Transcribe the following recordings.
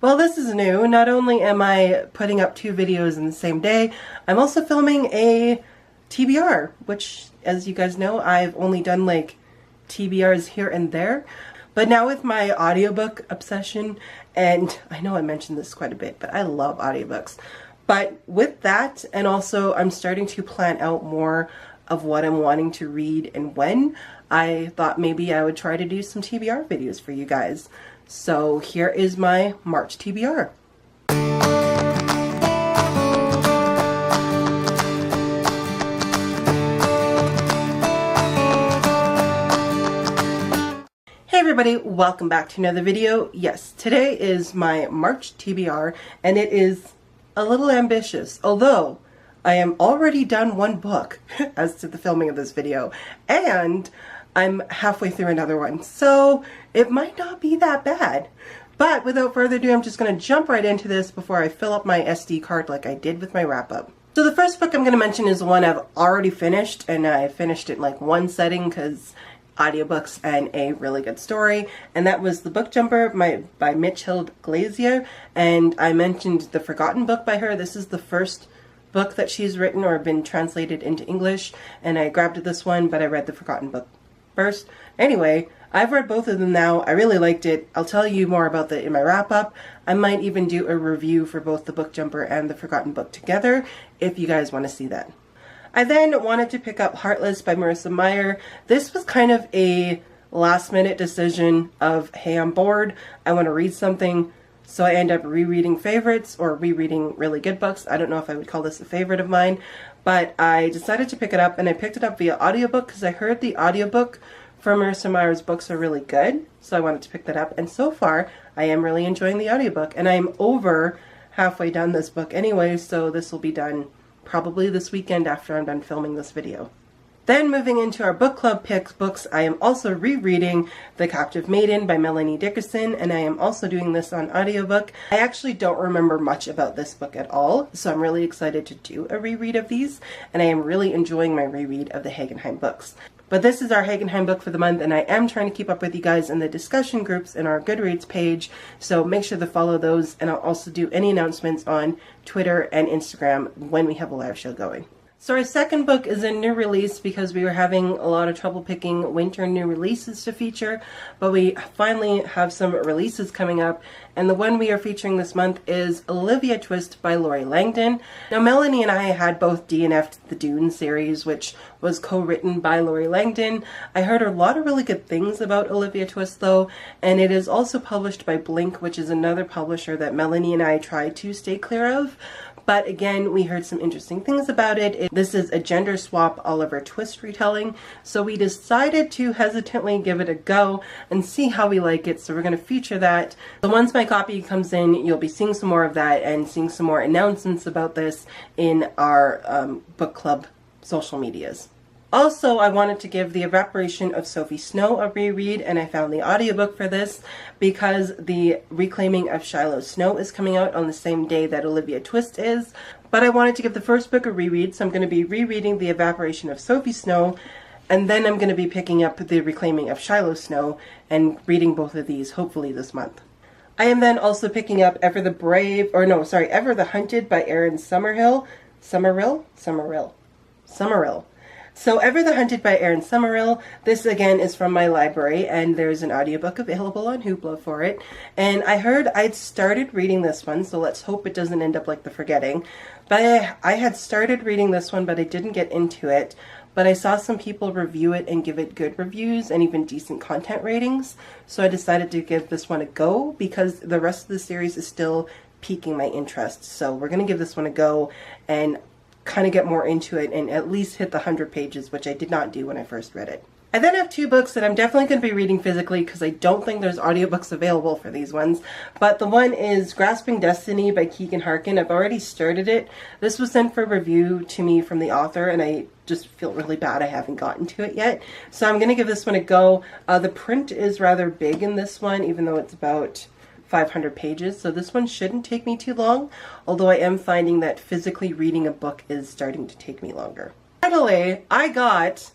Well, this is new. Not only am I putting up 2 videos in the same day, I'm also filming a TBR, which, as you guys know, I've only done like TBRs here and there. But now with my audiobook obsession, and I know I mentioned this quite a bit, but I love audiobooks. But with that, and also I'm starting to plan out more of what I'm wanting to read and when, I thought maybe I would try to do some TBR videos for you guys. So here is my March TBR. Hey everybody, welcome back to another video. Yes, today is my March TBR and it is a little ambitious, although I am already done 1 book as to the filming of this video, and I'm halfway through another one, so it might not be that bad. But without further ado, I'm just going to jump right into this before I fill up my SD card like I did with my wrap-up. So the first book I'm going to mention is one I've already finished, and I finished it in like 1 setting because audiobooks and a really good story, and that was The Book Jumper by Mitchell Glazier, and I mentioned The Forgotten Book by her. This is the first book that she's written or been translated into English, and I grabbed this one, but I read The Forgotten Book first. Anyway, I've read both of them now. I really liked it. I'll tell you more about that in my wrap-up. I might even do a review for both The Book Jumper and The Forgotten Book together if you guys want to see that. I then wanted to pick up Heartless by Marissa Meyer. This was kind of a last-minute decision of, hey, I'm bored, I want to read something, so I end up rereading favorites or rereading really good books. I don't know if I would call this a favorite of mine, but I decided to pick it up, and I picked it up via audiobook because I heard the audiobook for Marissa Meyer's books are really good, so I wanted to pick that up, and so far I am really enjoying the audiobook, and I'm over halfway done this book anyway, so this will be done probably this weekend after I'm done filming this video. Then moving into our book club picks books, I am also rereading The Captive Maiden by Melanie Dickerson, and I am also doing this on audiobook. I actually don't remember much about this book at all, so I'm really excited to do a reread of these, and I am really enjoying my reread of the Hagenheim books. But this is our Hagenheim book for the month, and I am trying to keep up with you guys in the discussion groups in our Goodreads page, so make sure to follow those, and I'll also do any announcements on Twitter and Instagram when we have a live show going. So our second book is a new release because we were having a lot of trouble picking winter new releases to feature, but we finally have some releases coming up, and the one we are featuring this month is Olivia Twist by Lori Langdon. Now Melanie and I had both DNF'd the Dune series, which was co-written by Lori Langdon. I heard a lot of really good things about Olivia Twist though, and it is also published by Blink, which is another publisher that Melanie and I try to stay clear of. But again, we heard some interesting things about it. This is a gender swap Oliver Twist retelling, so we decided to hesitantly give it a go and see how we like it, so we're going to feature that. So once my copy comes in, you'll be seeing some more of that and seeing some more announcements about this in our book club social medias. Also, I wanted to give The Evaporation of Sophie Snow a reread, and I found the audiobook for this because The Reclaiming of Shiloh Snow is coming out on the same day that Olivia Twist is. But I wanted to give the first book a reread, so I'm going to be rereading The Evaporation of Sophie Snow, and then I'm going to be picking up The Reclaiming of Shiloh Snow and reading both of these hopefully this month. I am then also picking up Ever the Hunted by Erin Summerhill. So Ever the Hunted by Erin Summerhill. This again is from my library, and there's an audiobook available on Hoopla for it. And I heard I'd started reading this one, so let's hope it doesn't end up like The Forgetting. But I had started reading this one, but I didn't get into it. But I saw some people review it and give it good reviews and even decent content ratings. So I decided to give this one a go because the rest of the series is still piquing my interest. So we're going to give this one a go and kind of get more into it and at least hit the 100 pages, which I did not do when I first read it. I then have 2 books that I'm definitely going to be reading physically because I don't think there's audiobooks available for these ones. But the one is Grasping Destiny by Keegan Harkin. I've already started it. This was sent for review to me from the author, and I just feel really bad I haven't gotten to it yet. So I'm going to give this one a go. The print is rather big in this one, even though it's about 500 pages, so this one shouldn't take me too long, although I am finding that physically reading a book is starting to take me longer. Finally, I got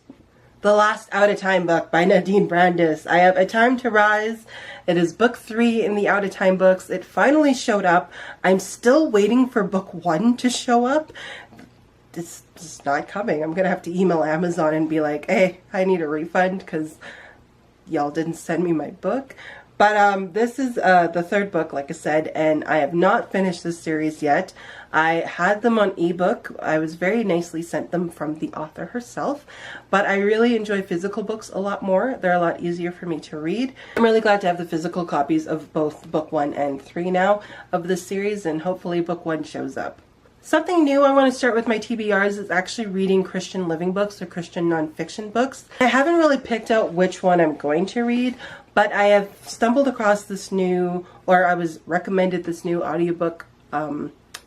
the last Out of Time book by Nadine Brandis. I have A Time to Rise. It is book 3 in the Out of Time books. It finally showed up. I'm still waiting for book 1 to show up. It's just not coming. I'm gonna have to email Amazon and be like, hey, I need a refund because y'all didn't send me my book. But this is the 3rd book, like I said, and I have not finished this series yet. I had them on ebook. I was very nicely sent them from the author herself, but I really enjoy physical books a lot more. They're a lot easier for me to read. I'm really glad to have the physical copies of both book 1 and 3 now of this series, and hopefully book 1 shows up. Something new I want to start with my TBRs is actually reading Christian living books or Christian nonfiction books. I haven't really picked out which one I'm going to read, but I have stumbled across this new, or I was recommended this new audiobook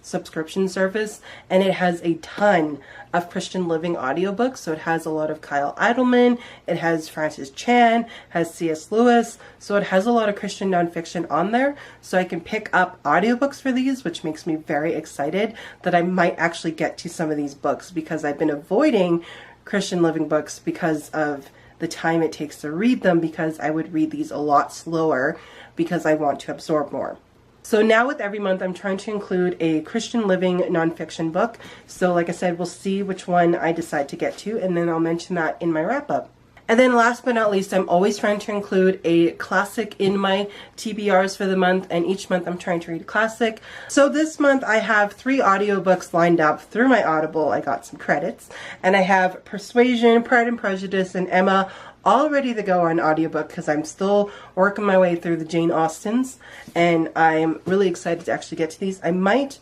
subscription service, and it has a ton of Christian living audiobooks. So it has a lot of Kyle Idleman, it has Francis Chan, has C.S. Lewis, so it has a lot of Christian nonfiction on there. So I can pick up audiobooks for these, which makes me very excited that I might actually get to some of these books, because I've been avoiding Christian living books because of the time it takes to read them, because I would read these a lot slower because I want to absorb more. So now with every month, I'm trying to include a Christian living nonfiction book. So like I said, we'll see which one I decide to get to, and then I'll mention that in my wrap up. And then last but not least, I'm always trying to include a classic in my TBRs for the month, and each month I'm trying to read a classic. So this month I have 3 audiobooks lined up through my Audible. I got some credits, and I have Persuasion, Pride and Prejudice, and Emma all ready to go on audiobook, because I'm still working my way through the Jane Austens, and I'm really excited to actually get to these. I might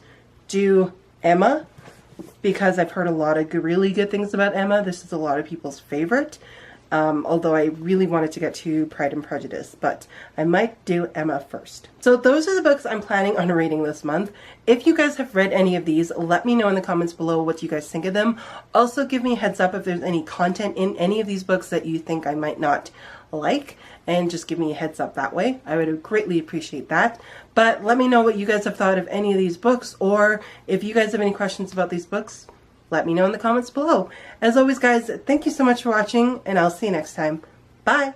do Emma because I've heard a lot of really good things about Emma. This is a lot of people's favorite. Although I really wanted to get to Pride and Prejudice, but I might do Emma first. So those are the books I'm planning on reading this month. If you guys have read any of these, let me know in the comments below what you guys think of them. Also give me a heads up if there's any content in any of these books that you think I might not like, and just give me a heads up that way. I would greatly appreciate that. But let me know what you guys have thought of any of these books, or if you guys have any questions about these books, let me know in the comments below. As always, guys, thank you so much for watching, and I'll see you next time. Bye!